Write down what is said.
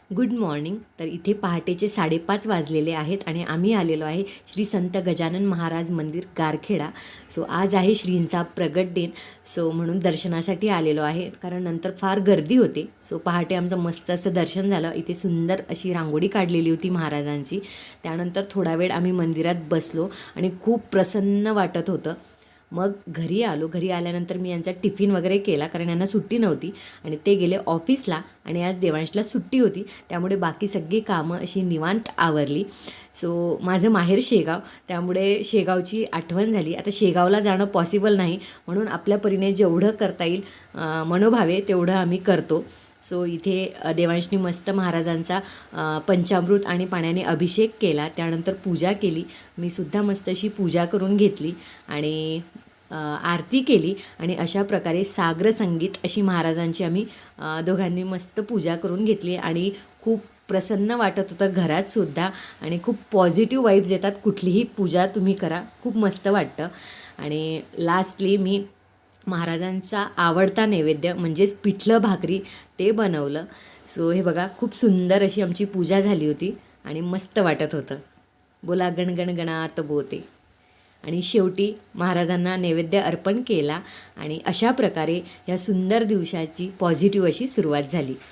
Good morning. तर इथे पहाटेचे 5:30 वाजलेले आहेत आणि आम्ही आलेलो आहे श्री संत गजानन महाराज मंदिर गारखेडा. सो आज आहे श्रींचा प्रगट दिन. सो म्हणून दर्शनासाठी आलेलो आहे, कारण नंतर फार गर्दी होते. सो पहाटे आमचं मस्त असं दर्शन झालं. इथे सुंदर अशी रांगोळी काढलेली होती महाराजांची. त्यानंतर थोडा वेळ आम्ही मंदिरात बसलो आणि खूप प्रसन्न वाटत होतं. मग घरी आलो. घरी आल्यानंतर मी यांचा टिफिन वगैरे केला, कारण यांना सुट्टी नव्हती आणि ते गेले ऑफिसला. आणि आज देवांशला सुट्टी होती, त्यामुळे बाकी सगळी कामं अशी निवांत आवरली. सो माझं माहेर शेगाव, त्यामुळे शेगावची आठवण झाली. आता शेगावला जाणं पॉसिबल नाही, म्हणून आपल्या परीने जेवढं करता येईल मनोभावे तेवढं आम्ही करतो. सो इथे देवांशनी मस्त महाराजांचा पंचामृत आणि पाण्याने अभिषेक केला. त्यानंतर पूजा केली. मी सुद्धा मस्त अशी पूजा करून घेतली आणि आरती केली. आणि अशा प्रकारे साग्र संगीत अशी महाराजांची आम्ही दोघांनी मस्त पूजा करून घेतली. आणि खूप प्रसन्न वाटत होतं घरातसुद्धा, आणि खूप पॉझिटिव्ह वाईब्स येतात. कुठलीही पूजा तुम्ही करा, खूप मस्त वाटतं. आणि लास्टली मी महाराजांचा आवडता नैवेद्य म्हणजेच पिठलं भाकरी ते बनवलं. सो हे बघा, खूप सुंदर अशी आमची पूजा झाली होती आणि मस्त वाटत होतं. बोला गणगण गणात बोते. आणि शेवटी महाराजांना नैवेद्य अर्पण केला. आणि अशा प्रकारे या सुंदर दिवसाची पॉझिटिव्ह अशी सुरुवात झाली.